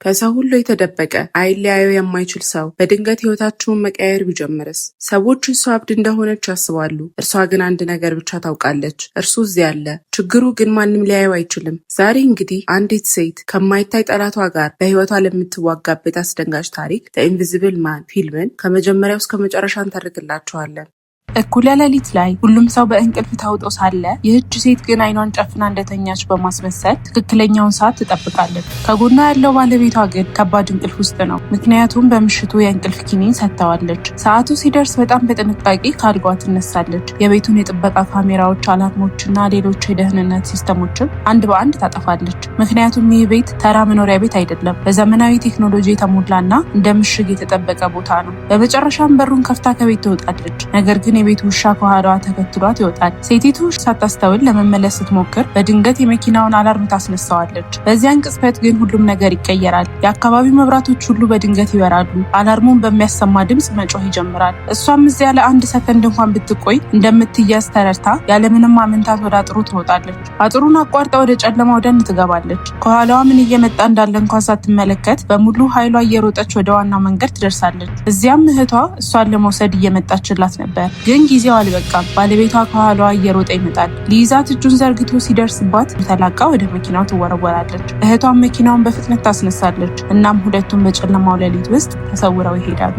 ከሰው ሁሉ የተደበቀ አይለያዩ የማይችል ሰው በድንገት ህይወታቸውን መቀየር ቢጀምርስ? ሰዎች እሷ እብድ እንደሆነች ያስባሉ። እርሷ ግን አንድ ነገር ብቻ ታውቃለች፣ እርሱ እዚያ አለ። ችግሩ ግን ማንም ሊያየው አይችልም። ዛሬ እንግዲህ አንዲት ሴት ከማይታይ ጠላቷ ጋር በህይወቷ ለምትዋጋበት አስደንጋጭ ታሪክ ዘኢንቪዚብል ማን ፊልምን ከመጀመሪያው እስከ መጨረሻ እንተርክላችኋለን። እኩለ ሌሊት ላይ ሁሉም ሰው በእንቅልፍ ተውጦ ሳለ ይህች ሴት ግን አይኗን ጨፍና እንደተኛች በማስመሰል ትክክለኛውን ሰዓት ትጠብቃለች። ከጎኗ ያለው ባለቤቷ ግን ከባድ እንቅልፍ ውስጥ ነው፣ ምክንያቱም በምሽቱ የእንቅልፍ ኪኒን ሰጥተዋለች። ሰዓቱ ሲደርስ በጣም በጥንቃቄ ከአልጋዋ ትነሳለች። የቤቱን የጥበቃ ካሜራዎች፣ አላርሞችና ሌሎች የደህንነት ሲስተሞችን አንድ በአንድ ታጠፋለች። ምክንያቱም ይህ ቤት ተራ መኖሪያ ቤት አይደለም፣ በዘመናዊ ቴክኖሎጂ የተሞላና እንደ ምሽግ የተጠበቀ ቦታ ነው። በመጨረሻም በሩን ከፍታ ከቤት ትወጣለች። ነገር ግን የቤቱ ውሻ ከኋላዋ ተከትሏት ይወጣል። ሴቲቱ ሳታስተውል ለመመለስ ስትሞክር በድንገት የመኪናውን አላርም ታስነሳዋለች። በዚያን ቅጽበት ግን ሁሉም ነገር ይቀየራል። የአካባቢው መብራቶች ሁሉ በድንገት ይበራሉ። አላርሙን በሚያሰማ ድምፅ መጮህ ይጀምራል። እሷም እዚያ ለአንድ ሰከንድ እንኳን ብትቆይ እንደምትያዝ ተረድታ ያለምንም ማመንታት ወደ አጥሩ ትሮጣለች። አጥሩን አቋርጣ ወደ ጨለማው ደን ትገባለች። ከኋላዋ ምን እየመጣ እንዳለ እንኳን ሳትመለከት በሙሉ ኃይሏ እየሮጠች ወደ ዋናው መንገድ ትደርሳለች። እዚያም እህቷ እሷን ለመውሰድ እየመጣችላት ነበር። ግን ጊዜው አልበቃም። ባለቤቷ ከኋላዋ እየሮጠ ይመጣል። ሊይዛት እጁን ዘርግቶ ሲደርስባት ተላቃ ወደ መኪናው ትወረወራለች። እህቷን መኪናውን በፍጥነት ታስነሳለች። እናም ሁለቱም በጨለማው ሌሊት ውስጥ ተሰውረው ይሄዳሉ።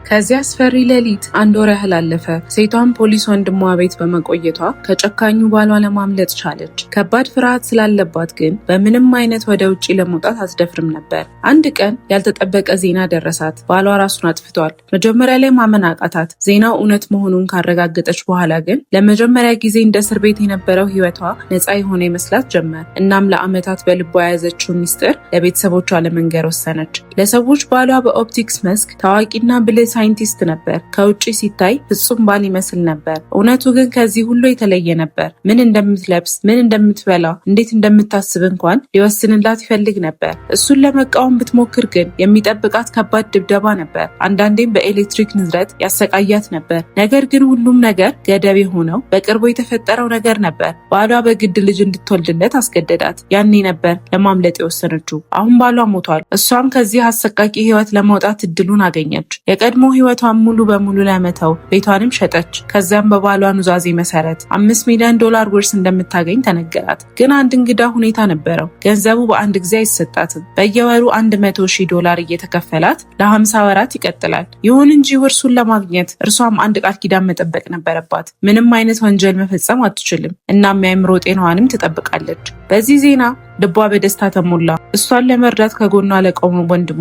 ከዚያ አስፈሪ ሌሊት አንድ ወር ያህል አለፈ። ሴቷን ፖሊስ ወንድሟ ቤት በመቆየቷ ከጨካኙ ባሏ ለማምለጥ ቻለች። ከባድ ፍርሃት ስላለባት ግን በምንም አይነት ወደ ውጪ ለመውጣት አትደፍርም ነበር። አንድ ቀን ያልተጠበቀ ዜና ደረሳት። ባሏ ራሱን አጥፍቷል። መጀመሪያ ላይ ማመን አቃታት። ዜናው እውነት መሆኑን ካረጋገጠች በኋላ ግን ለመጀመሪያ ጊዜ እንደ እስር ቤት የነበረው ህይወቷ ነፃ የሆነ ይመስላት ጀመር። እናም ለአመታት በልቧ የያዘችውን ሚስጥር ለቤተሰቦቿ ለመንገር ወሰነች። ለሰዎች ባሏ በኦፕቲክስ መስክ ታዋቂና ብልህ ሳይንቲስት ነበር። ከውጭ ሲታይ ፍጹም ባል ይመስል ነበር። እውነቱ ግን ከዚህ ሁሉ የተለየ ነበር። ምን እንደምትለብስ፣ ምን እንደምትበላ፣ እንዴት እንደምታስብ እንኳን ሊወስንላት ይፈልግ ነበር። እሱን ለመቃወም ብትሞክር ግን የሚጠብቃት ከባድ ድብደባ ነበር። አንዳንዴም በኤሌክትሪክ ንዝረት ያሰቃያት ነበር። ነገር ግን ሁሉም ነገር ገደብ የሆነው በቅርቡ የተፈጠረው ነገር ነበር። ባሏ በግድ ልጅ እንድትወልድለት አስገደዳት። ያኔ ነበር ለማምለጥ የወሰነችው። አሁን ባሏ ሞቷል። እሷም ከዚህ አሰቃቂ ህይወት ለማውጣት እድሉን አገኘች። የቀድሞ ህይወቷን ሙሉ በሙሉ ለመተው ቤቷንም ሸጠች። ከዚያም በባሏ ኑዛዜ መሰረት $5 ሚሊዮን ውርስ እንደምታገኝ ተነገራት። ግን አንድ እንግዳ ሁኔታ ነበረው። ገንዘቡ በአንድ ጊዜ አይሰጣትም። በየወሩ $100,000 እየተከፈላት ለ50 ወራት ይቀጥላል። ይሁን እንጂ ውርሱን ለማግኘት እርሷም አንድ ቃል ኪዳን መጠበቅ ነበረባት። ምንም አይነት ወንጀል መፈጸም አትችልም። እናም የአእምሮ ጤናዋንም ትጠብቃለች። በዚህ ዜና ልቧ በደስታ ተሞላ። እሷን ለመርዳት ከጎኗ ለቆመው ወንድሟ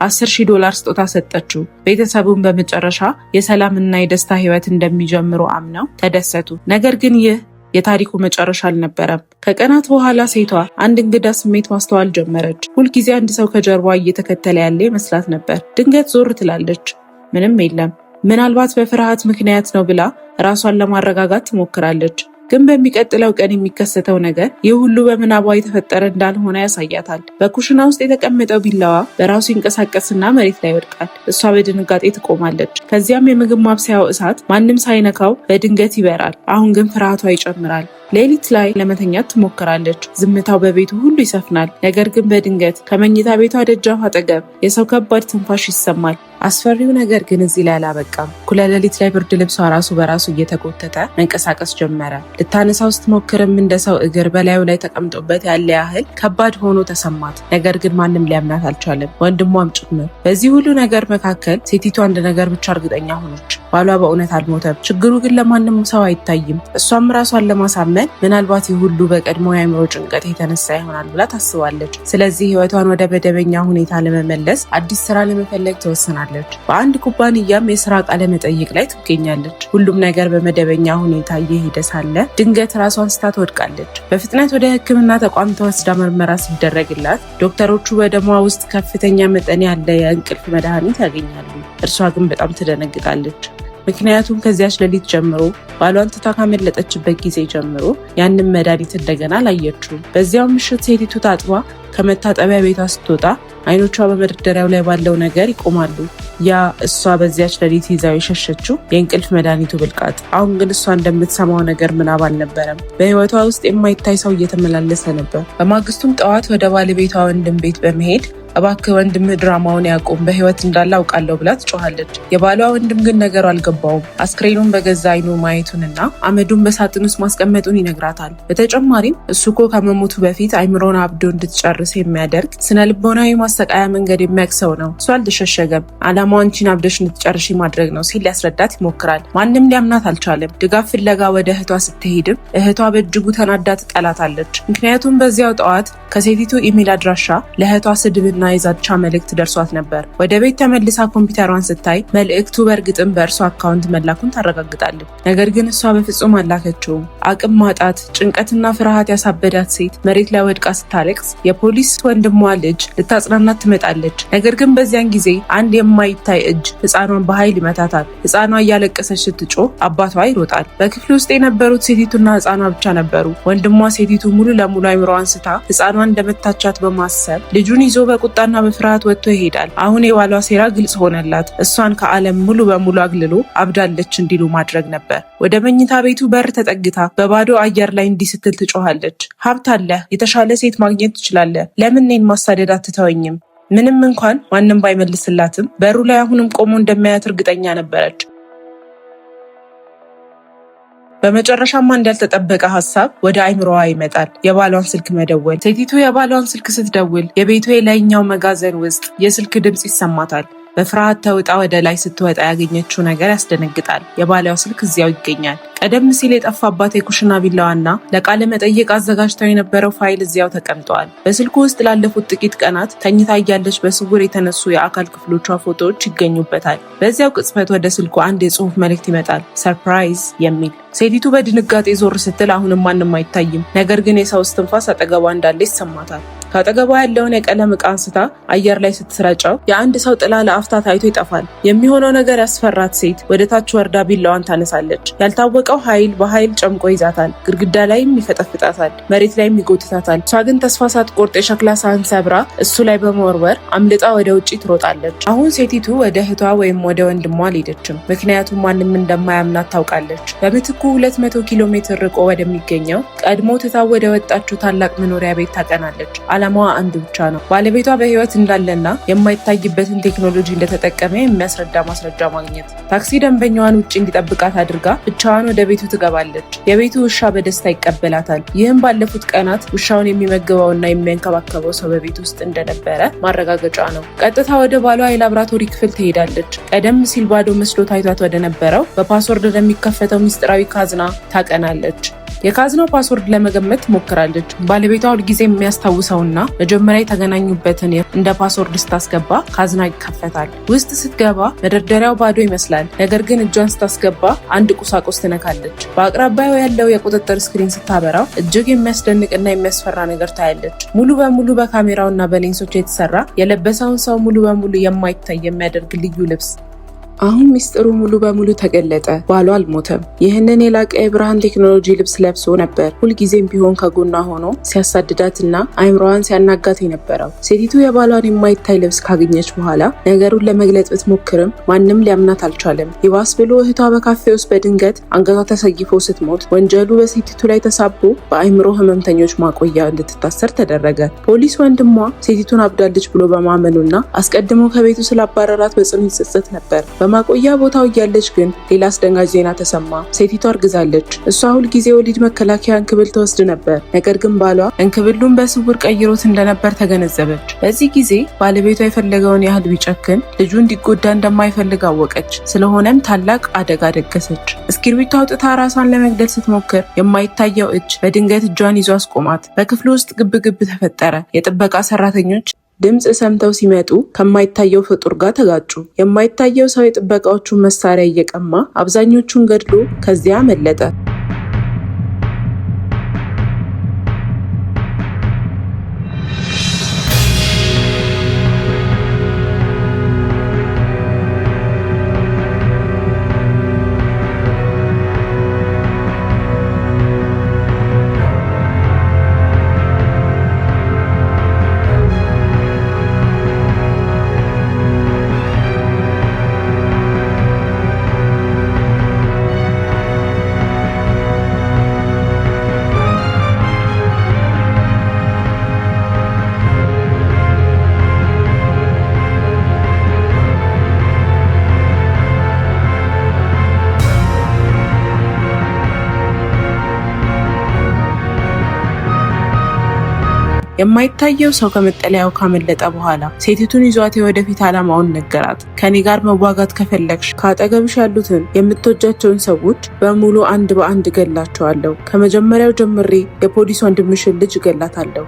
$10,000 ስጦታ ሰጠችው። ቤተሰቡን በመጨረሻ የሰላምና የደስታ ህይወት እንደሚጀምሩ አምነው ተደሰቱ። ነገር ግን ይህ የታሪኩ መጨረሻ አልነበረም። ከቀናት በኋላ ሴቷ አንድ እንግዳ ስሜት ማስተዋል ጀመረች። ሁልጊዜ አንድ ሰው ከጀርባ እየተከተለ ያለ ይመስላት ነበር። ድንገት ዞር ትላለች። ምንም የለም። ምናልባት በፍርሃት ምክንያት ነው ብላ ራሷን ለማረጋጋት ትሞክራለች። ግን በሚቀጥለው ቀን የሚከሰተው ነገር ይህ ሁሉ በምናቧ የተፈጠረ እንዳልሆነ ያሳያታል። በኩሽና ውስጥ የተቀመጠው ቢላዋ በራሱ ይንቀሳቀስና መሬት ላይ ይወድቃል። እሷ በድንጋጤ ትቆማለች። ከዚያም የምግብ ማብሰያው እሳት ማንም ሳይነካው በድንገት ይበራል። አሁን ግን ፍርሃቷ ይጨምራል። ሌሊት ላይ ለመተኛት ትሞክራለች። ዝምታው በቤቱ ሁሉ ይሰፍናል። ነገር ግን በድንገት ከመኝታ ቤቷ ደጃፍ አጠገብ የሰው ከባድ ትንፋሽ ይሰማል። አስፈሪው ነገር ግን እዚህ ላይ አላበቃም። እኩለ ሌሊት ላይ ብርድ ልብሷ ራሱ በራሱ እየተጎተተ መንቀሳቀስ ጀመረ። ልታነሳው ስትሞክርም እንደ ሰው እግር በላዩ ላይ ተቀምጦበት ያለ ያህል ከባድ ሆኖ ተሰማት። ነገር ግን ማንም ሊያምናት አልቻለም፣ ወንድሟም ጭምር። በዚህ ሁሉ ነገር መካከል ሴቲቱ አንድ ነገር ብቻ እርግጠኛ ሆነች፣ ባሏ በእውነት አልሞተም። ችግሩ ግን ለማንም ሰው አይታይም። እሷም ራሷን ለማሳመን ምናልባት ይህ ሁሉ በቀድሞ የአእምሮ ጭንቀት የተነሳ ይሆናል ብላ ታስባለች። ስለዚህ ህይወቷን ወደ መደበኛ ሁኔታ ለመመለስ አዲስ ስራ ለመፈለግ ትወስናለች። በአንድ ኩባንያም የስራ ቃለ መጠይቅ ላይ ትገኛለች። ሁሉም ነገር በመደበኛ ሁኔታ እየሄደ ሳለ ድንገት ራሷን ስታ ትወድቃለች። በፍጥነት ወደ ሕክምና ተቋም ተወስዳ ምርመራ ሲደረግላት ዶክተሮቹ በደሟ ውስጥ ከፍተኛ መጠን ያለ የእንቅልፍ መድኃኒት ያገኛሉ። እርሷ ግን በጣም ትደነግጣለች። ምክንያቱም ከዚያች ሌሊት ጀምሮ ባሏን ትታ ካመለጠችበት ጊዜ ጀምሮ ያንን መድኃኒት እንደገና አላየችውም። በዚያው ምሽት ሴቲቱ ታጥባ ከመታጠቢያ ቤቷ ስትወጣ አይኖቿ በመደርደሪያው ላይ ባለው ነገር ይቆማሉ። ያ እሷ በዚያች ሌሊት ይዛው የሸሸችው የእንቅልፍ መድኃኒቱ ብልቃጥ። አሁን ግን እሷ እንደምትሰማው ነገር ምናብ አልነበረም። በህይወቷ ውስጥ የማይታይ ሰው እየተመላለሰ ነበር። በማግስቱም ጠዋት ወደ ባለቤቷ ወንድም ቤት በመሄድ እባክህ ወንድምህ ድራማውን ያቁም፣ በህይወት እንዳለ አውቃለሁ ብላ ትጮኻለች። የባሏ ወንድም ግን ነገሩ አልገባውም። አስክሬኑን በገዛ አይኑ ማየቱንና አመዱን በሳጥን ውስጥ ማስቀመጡን ይነግራታል። በተጨማሪም እሱ እኮ ከመሞቱ በፊት አይምሮን አብዶ እንድትጨርስ የሚያደርግ ስነ ልቦናዊ ማሰቃያ መንገድ የሚያክሰው ነው። እሱ አልተሸሸገም። አላማው አንቺን አብደሽ እንድትጨርሽ ማድረግ ነው ሲል ሊያስረዳት ይሞክራል። ማንም ሊያምናት አልቻለም። ድጋፍ ፍለጋ ወደ እህቷ ስትሄድም እህቷ በእጅጉ ተናዳ ትጠላታለች። ምክንያቱም በዚያው ጠዋት ከሴቲቱ ኢሜል አድራሻ ለእህቷ ስድብና የዛቻ መልእክት ደርሷት ነበር። ወደ ቤት ተመልሳ ኮምፒውተሯን ስታይ መልእክቱ በእርግጥም በእርሷ አካውንት መላኩን ታረጋግጣለች። ነገር ግን እሷ በፍጹም አላከችውም። አቅም ማጣት፣ ጭንቀትና ፍርሃት ያሳበዳት ሴት መሬት ላይ ወድቃ ስታለቅስ የፖሊስ ወንድሟ ልጅ ልታጽናናት ትመጣለች። ነገር ግን በዚያን ጊዜ አንድ የማይታይ እጅ ህፃኗን በኃይል ይመታታል። ህፃኗ እያለቀሰች ስትጮህ አባቷ ይሮጣል። በክፍል ውስጥ የነበሩት ሴቲቱና ህፃኗ ብቻ ነበሩ። ወንድሟ ሴቲቱ ሙሉ ለሙሉ አይምሮዋን ስታ ህፃኗን እንደመታቻት በማሰብ ልጁን ይዞ በቁጣና በፍርሃት ወጥቶ ይሄዳል። አሁን የባሏ ሴራ ግልጽ ሆነላት። እሷን ከዓለም ሙሉ በሙሉ አግልሎ አብዳለች እንዲሉ ማድረግ ነበር። ወደ መኝታ ቤቱ በር ተጠግታ በባዶ አየር ላይ እንዲህ ስትል ትጮኻለች። ሀብት አለ፣ የተሻለ ሴት ማግኘት ትችላለህ። ለምን እኔን ማሳደድ አትተወኝም? ምንም እንኳን ማንም ባይመልስላትም በሩ ላይ አሁንም ቆሞ እንደሚያያት እርግጠኛ ነበረች። በመጨረሻም አንድ ያልተጠበቀ ሀሳብ ወደ አይምሮዋ ይመጣል። የባሏን ስልክ መደወል። ሴቲቱ የባሏን ስልክ ስትደውል የቤቱ የላይኛው መጋዘን ውስጥ የስልክ ድምፅ ይሰማታል። በፍርሃት ተውጣ ወደ ላይ ስትወጣ ያገኘችው ነገር ያስደነግጣል። የባሏ ስልክ እዚያው ይገኛል። ቀደም ሲል የጠፋባት የኩሽና ቢላዋና ለቃለ መጠይቅ አዘጋጅተው የነበረው ፋይል እዚያው ተቀምጠዋል። በስልኩ ውስጥ ላለፉት ጥቂት ቀናት ተኝታ እያለች በስውር የተነሱ የአካል ክፍሎቿ ፎቶዎች ይገኙበታል። በዚያው ቅጽበት ወደ ስልኩ አንድ የጽሑፍ መልእክት ይመጣል፣ ሰርፕራይዝ የሚል። ሴቲቱ በድንጋጤ ዞር ስትል አሁንም ማንም አይታይም። ነገር ግን የሰው እስትንፋስ አጠገቧ እንዳለ ይሰማታል። ከአጠገቧ ያለውን የቀለም ዕቃ አንስታ አየር ላይ ስትረጨው የአንድ ሰው ጥላ ለአፍታ ታይቶ ይጠፋል። የሚሆነው ነገር ያስፈራት ሴት ወደ ታች ወርዳ ቢላዋን ታነሳለች። ያልታወቀው ኃይል በኃይል ጨምቆ ይዛታል። ግድግዳ ላይም ይፈጠፍጣታል፣ መሬት ላይም ይጎትታታል። እሷ ግን ተስፋ ሳትቆርጥ የሸክላ ሳህን ሰብራ እሱ ላይ በመወርወር አምልጣ ወደ ውጭ ትሮጣለች። አሁን ሴቲቱ ወደ እህቷ ወይም ወደ ወንድሟ አልሄደችም፣ ምክንያቱም ማንም እንደማያምናት ታውቃለች። በምትኩ 200 ኪሎ ሜትር ርቆ ወደሚገኘው ቀድሞ ትታ ወደ ወጣችው ታላቅ መኖሪያ ቤት ታቀናለች። ዓላማዋ አንድ ብቻ ነው፣ ባለቤቷ በህይወት እንዳለና የማይታይበትን ቴክኖሎጂ እንደተጠቀመ የሚያስረዳ ማስረጃ ማግኘት። ታክሲ ደንበኛዋን ውጭ እንዲጠብቃት አድርጋ ብቻዋን ወደ ቤቱ ትገባለች። የቤቱ ውሻ በደስታ ይቀበላታል። ይህም ባለፉት ቀናት ውሻውን የሚመግበውና የሚያንከባከበው ሰው በቤት ውስጥ እንደነበረ ማረጋገጫ ነው። ቀጥታ ወደ ባሏ የላብራቶሪ ክፍል ትሄዳለች። ቀደም ሲል ባዶ መስሎ ታይቷት ወደ ነበረው በፓስወርድ ለሚከፈተው ሚስጥራዊ ካዝና ታቀናለች። የካዝናው ፓስወርድ ለመገመት ትሞክራለች። ባለቤቷ ሁልጊዜ የሚያስታውሰውና መጀመሪያ የተገናኙበትን እንደ ፓስወርድ ስታስገባ ካዝና ይከፈታል። ውስጥ ስትገባ መደርደሪያው ባዶ ይመስላል። ነገር ግን እጇን ስታስገባ አንድ ቁሳቁስ ትነካለች። በአቅራቢያው ያለው የቁጥጥር ስክሪን ስታበራው እጅግ የሚያስደንቅና የሚያስፈራ ነገር ታያለች። ሙሉ በሙሉ በካሜራውና በሌንሶች የተሰራ የለበሰውን ሰው ሙሉ በሙሉ የማይታይ የሚያደርግ ልዩ ልብስ። አሁን ሚስጥሩ ሙሉ በሙሉ ተገለጠ። ባሏ አልሞተም። ይህንን የላቀ የብርሃን ቴክኖሎጂ ልብስ ለብሶ ነበር ሁልጊዜም ቢሆን ከጎኗ ሆኖ ሲያሳድዳትና አይምሮዋን ሲያናጋት የነበረው። ሴቲቱ የባሏን የማይታይ ልብስ ካገኘች በኋላ ነገሩን ለመግለጽ ብትሞክርም ማንም ሊያምናት አልቻለም። ይባስ ብሎ እህቷ በካፌ ውስጥ በድንገት አንገቷ ተሰይፎ ስትሞት ወንጀሉ በሴቲቱ ላይ ተሳቦ በአይምሮ ህመምተኞች ማቆያ እንድትታሰር ተደረገ። ፖሊስ ወንድሟ ሴቲቱን አብዳለች ብሎ በማመኑና አስቀድሞ ከቤቱ ስላባረራት በጽኑ ይጸጸት ነበር። በማቆያ ቦታው እያለች ግን ሌላ አስደንጋጭ ዜና ተሰማ። ሴቲቷ አርግዛለች። እሷ ሁልጊዜ ወሊድ መከላከያ እንክብል ትወስድ ነበር። ነገር ግን ባሏ እንክብሉን በስውር ቀይሮት እንደነበር ተገነዘበች። በዚህ ጊዜ ባለቤቷ የፈለገውን ያህል ቢጨክን ልጁ እንዲጎዳ እንደማይፈልግ አወቀች። ስለሆነም ታላቅ አደጋ ደገሰች። እስክርቢቶ አውጥታ ራሷን ለመግደል ስትሞክር የማይታየው እጅ በድንገት እጇን ይዞ አስቆማት። በክፍሉ ውስጥ ግብግብ ተፈጠረ። የጥበቃ ሰራተኞች ድምፅ ሰምተው ሲመጡ ከማይታየው ፍጡር ጋር ተጋጩ። የማይታየው ሰው የጥበቃዎቹን መሳሪያ እየቀማ አብዛኞቹን ገድሎ ከዚያ አመለጠ። የማይታየው ሰው ከመጠለያው ካመለጠ በኋላ ሴቲቱን ይዟት የወደፊት ዓላማውን ነገራት። ከኔ ጋር መዋጋት ከፈለግሽ ከአጠገብሽ ያሉትን የምትወጃቸውን ሰዎች በሙሉ አንድ በአንድ ገላቸዋለሁ። ከመጀመሪያው ጀምሬ የፖሊስ ወንድምሽን ልጅ እገላታለሁ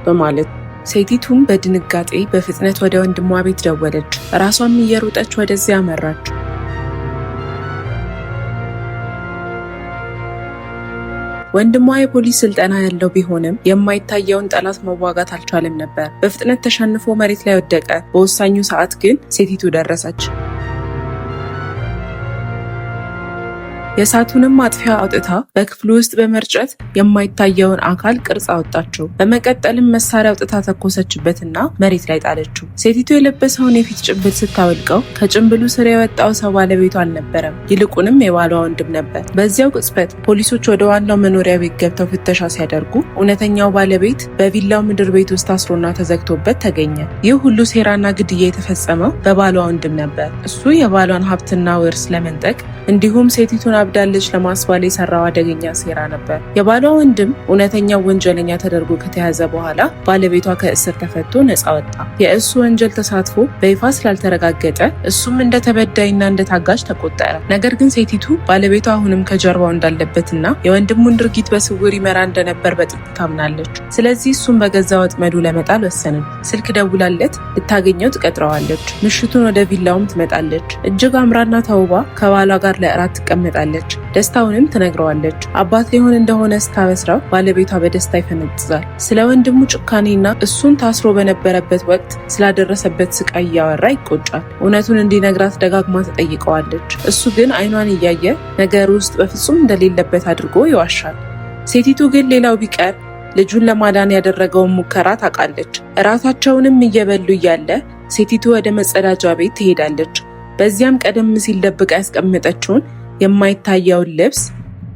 በማለት ሴቲቱም በድንጋጤ በፍጥነት ወደ ወንድሟ ቤት ደወለች። ራሷም እየሮጠች ወደዚያ አመራች። ወንድሟ የፖሊስ ስልጠና ያለው ቢሆንም የማይታየውን ጠላት መዋጋት አልቻለም ነበር። በፍጥነት ተሸንፎ መሬት ላይ ወደቀ። በወሳኙ ሰዓት ግን ሴቲቱ ደረሰች። የእሳቱንም ማጥፊያ አውጥታ በክፍሉ ውስጥ በመርጨት የማይታየውን አካል ቅርጽ አወጣችው። በመቀጠልም መሳሪያ አውጥታ ተኮሰችበትና መሬት ላይ ጣለችው። ሴቲቱ የለበሰውን የፊት ጭንብል ስታወልቀው ከጭንብሉ ስር የወጣው ሰው ባለቤቱ አልነበረም፣ ይልቁንም የባሏ ወንድም ነበር። በዚያው ቅጽበት ፖሊሶች ወደ ዋናው መኖሪያ ቤት ገብተው ፍተሻ ሲያደርጉ እውነተኛው ባለቤት በቪላው ምድር ቤት ውስጥ ታስሮና ተዘግቶበት ተገኘ። ይህ ሁሉ ሴራና ግድያ የተፈጸመው በባሏ ወንድም ነበር። እሱ የባሏን ሀብትና ውርስ ለመንጠቅ እንዲሁም ሴቲቱን አብዳለች ለማስባል የሰራው አደገኛ ሴራ ነበር። የባሏ ወንድም እውነተኛው ወንጀለኛ ተደርጎ ከተያዘ በኋላ ባለቤቷ ከእስር ተፈቶ ነፃ ወጣ። የእሱ ወንጀል ተሳትፎ በይፋ ስላልተረጋገጠ እሱም እንደ ተበዳይና እንደ ታጋጅ ተቆጠረ። ነገር ግን ሴቲቱ ባለቤቷ አሁንም ከጀርባው እንዳለበትና የወንድሙን ድርጊት በስውር ይመራ እንደነበር በጥብቅ ታምናለች። ስለዚህ እሱም በገዛ ወጥመዱ ለመጣል ወሰነች። ስልክ ደውላለት ልታገኘው ትቀጥረዋለች። ምሽቱን ወደ ቪላውም ትመጣለች። እጅግ አምራና ተውባ ከባሏ ጋር ለእራት ትቀመጣለች። ደስታውንም ትነግረዋለች። አባት ሊሆን እንደሆነ ስታበስረው ባለቤቷ በደስታ ይፈነጥዛል። ስለ ወንድሙ ጭካኔና እሱን ታስሮ በነበረበት ወቅት ስላደረሰበት ስቃይ እያወራ ይቆጫል። እውነቱን እንዲነግራት ደጋግማ ተጠይቀዋለች። እሱ ግን አይኗን እያየ ነገር ውስጥ በፍጹም እንደሌለበት አድርጎ ይዋሻል። ሴቲቱ ግን ሌላው ቢቀር ልጁን ለማዳን ያደረገውን ሙከራ ታውቃለች። እራታቸውንም እየበሉ እያለ ሴቲቱ ወደ መጸዳጃ ቤት ትሄዳለች። በዚያም ቀደም ሲል ደብቃ ያስቀመጠችውን የማይታየውን ልብስ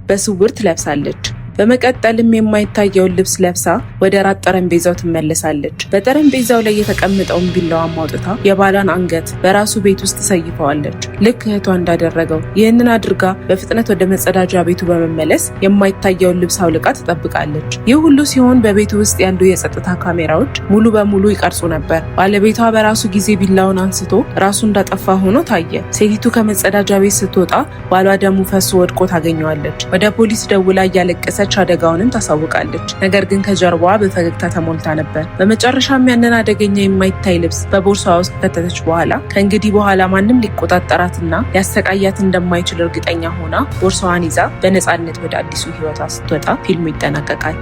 በስውር ትለብሳለች። በመቀጠልም የማይታየውን ልብስ ለብሳ ወደ ራት ጠረጴዛው ትመለሳለች። በጠረጴዛው ላይ የተቀመጠውን ቢላዋን አውጥታ የባሏን አንገት በራሱ ቤት ውስጥ ትሰይፈዋለች፣ ልክ እህቷ እንዳደረገው። ይህንን አድርጋ በፍጥነት ወደ መጸዳጃ ቤቱ በመመለስ የማይታየውን ልብስ አውልቃ ትጠብቃለች። ይህ ሁሉ ሲሆን በቤቱ ውስጥ ያሉ የጸጥታ ካሜራዎች ሙሉ በሙሉ ይቀርጹ ነበር። ባለቤቷ በራሱ ጊዜ ቢላውን አንስቶ ራሱ እንዳጠፋ ሆኖ ታየ። ሴቲቱ ከመጸዳጃ ቤት ስትወጣ ባሏ ደሙ ፈሶ ወድቆ ታገኘዋለች። ወደ ፖሊስ ደውላ እያለቀሰች አደጋውንም ታሳውቃለች። ነገር ግን ከጀርባዋ በፈገግታ ተሞልታ ነበር። በመጨረሻም ያንን አደገኛ የማይታይ ልብስ በቦርሳዋ ውስጥ ከተተች በኋላ ከእንግዲህ በኋላ ማንም ሊቆጣጠራትና ሊያሰቃያት እንደማይችል እርግጠኛ ሆና ቦርሳዋን ይዛ በነፃነት ወደ አዲሱ ሕይወቷ ስትወጣ ፊልሙ ይጠናቀቃል።